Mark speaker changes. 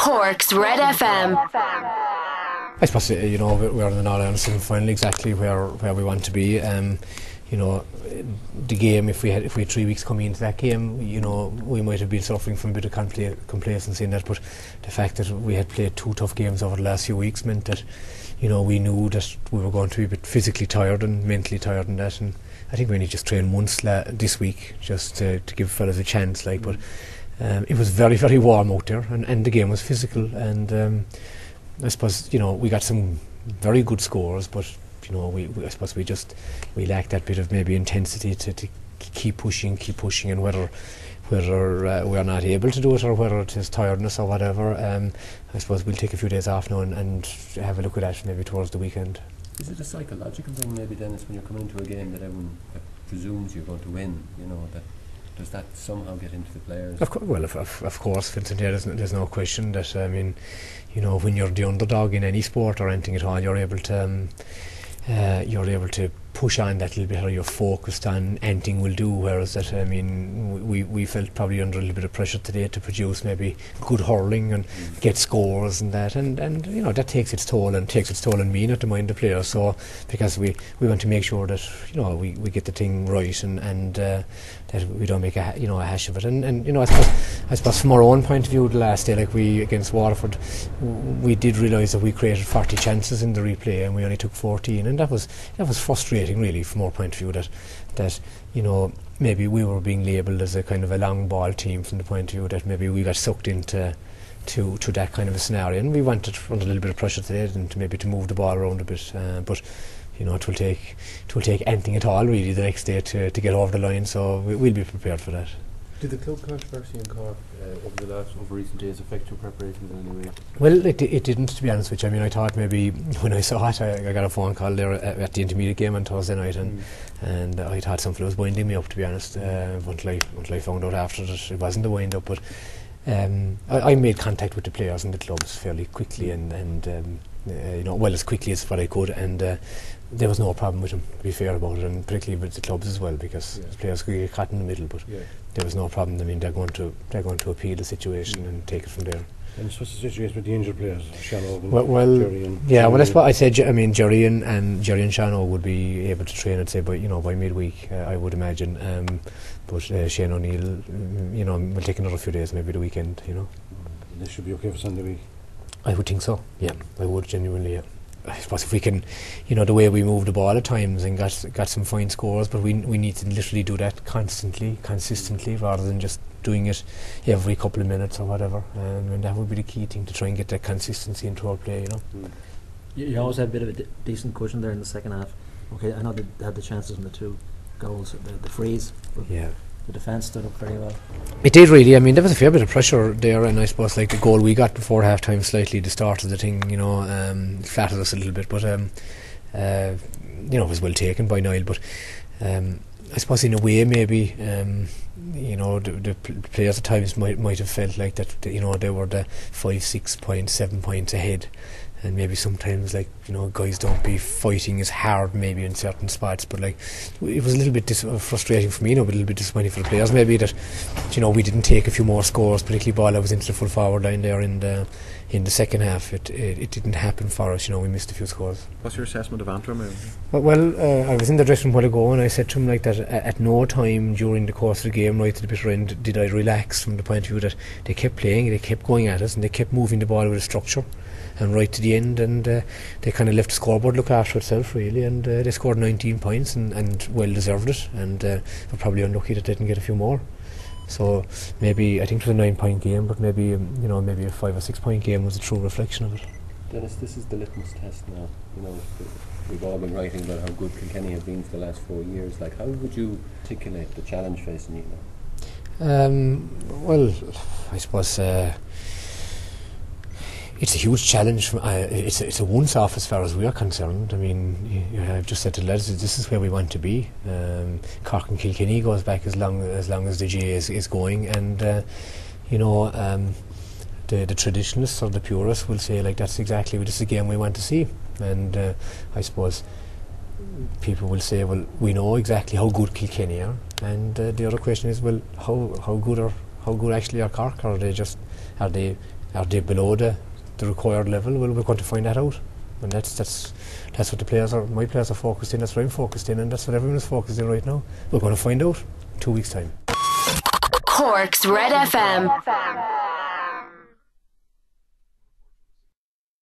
Speaker 1: Cork's Red FM.
Speaker 2: I suppose we're in an All-Ireland semi-final, exactly where we want to be. The game, if we had 3 weeks coming into that game, we might have been suffering from a bit of complacency in that. But the fact that we had played 2 tough games over the last few weeks meant that we knew that we were going to be a bit physically tired and mentally tired in that. And I think we only just trained once this week just to give fellas a chance. But it was very, very warm out there, and the game was physical. And I suppose we got some very good scores, but I suppose we lacked that bit of maybe intensity to keep pushing, and whether we're not able to do it or whether it is tiredness or whatever. I suppose we'll take a few days off now and have a look at that maybe towards the weekend.
Speaker 3: Is it a psychological thing maybe, Dennis, when you're coming into a game that everyone presumes you're going to win, that does that somehow get into the players? Of
Speaker 2: course, Vincent, there's no question that, when you're the underdog in any sport or anything at all, you're able to push on that little bit, or you're focused on anything will do, whereas that, we felt probably under a little bit of pressure today to produce maybe good hurling and get scores and that, and that takes its toll on me, not to mind the players. So because we want to make sure that we get the thing right and that we don't make a hash of it, and I suppose from our own point of view, the last day, like we against Waterford, we did realise that we created 40 chances in the replay and we only took 14, and that was frustrating really from our point of view, that maybe we were being labelled as a kind of a long ball team from the point of view that maybe we got sucked into that kind of a scenario, and we wanted under a little bit of pressure today and to move the ball around a bit, but it will take anything at all really the next day to get over the line, so we'll be prepared for that.
Speaker 4: Did the club controversy in Cork over recent days affect your preparations in any way?
Speaker 2: Well, it didn't, to be honest with you. I thought maybe when I saw it, I got a phone call there at the intermediate game on Thursday night, and I thought something was winding me up, to be honest, until I found out after that it wasn't a wind up. But I made contact with the players and the clubs fairly quickly, and as quickly as what I could, and there was no problem with them, to be fair about it, and particularly with the clubs as well, because the players could get caught in the middle, but there was no problem. they're going to appeal the situation and take it from there.
Speaker 4: And what's the situation with the injured players, Shannon,
Speaker 2: Jerry and that's what I said. Jerry and Shannon would be able to train, I'd say, by midweek, I would imagine. But Shane O'Neill, will take another few days, maybe the weekend.
Speaker 4: This should be okay for Sunday week.
Speaker 2: I would think so. Yeah, I would genuinely. Yeah. I suppose if we can, the way we move the ball at times and got some fine scores, but we need to literally do that consistently, rather than just doing it every couple of minutes or whatever. And that would be the key thing, to try and get that consistency into our play.
Speaker 5: You always had a bit of a decent cushion there in the second half. Okay, I know they had the chances in the 2 goals, the freeze. Yeah. The defence stood up very well.
Speaker 2: It did really. there was a fair bit of pressure there, and I suppose the goal we got before half time slightly the start of the thing, flattered us a little bit, but it was well taken by Niall. But I suppose in a way maybe the players at times might have felt like that they were the 5, 6 points, 7 points ahead. And maybe sometimes guys don't be fighting as hard maybe in certain spots, but it was a little bit frustrating for me, but a little bit disappointing for the players maybe that we didn't take a few more scores, particularly ball that was into the full forward line there in the second half. It didn't happen for us. We missed a few scores.
Speaker 6: What's your assessment of Antrim?
Speaker 2: Well, I was in the dressing room a while ago, and I said to him that at no time during the course of the game, right to the bitter end, did I relax, from the point of view that they kept playing, they kept going at us, and they kept moving the ball with a structure, and right to the end, and they kind of left the scoreboard look after itself really, and they scored 19 points and well deserved it, and were probably unlucky that they didn't get a few more. So maybe, I think it was a 9-point game, but maybe maybe a 5 or 6 point game was a true reflection of it.
Speaker 3: Dennis, this is the litmus test now. We've all been writing about how good Kilkenny have been for the last 4 years. How would you articulate the challenge facing you now?
Speaker 2: Well, I suppose it's a huge challenge. It's a once-off as far as we are concerned. I've just said to the lads, this is where we want to be. Cork and Kilkenny goes back as long as the GA is going, and the traditionalists or the purists will say that's exactly this is the game we want to see. And I suppose people will say, well, we know exactly how good Kilkenny are, and the other question is, well, how good actually are Cork? Are they Are they below the required level? Well, we're going to find that out. And that's what my players are focused in, that's what I'm focused in, and that's what everyone is focused in right now. We're going to find out in 2 weeks' time.
Speaker 1: Cork's Red FM.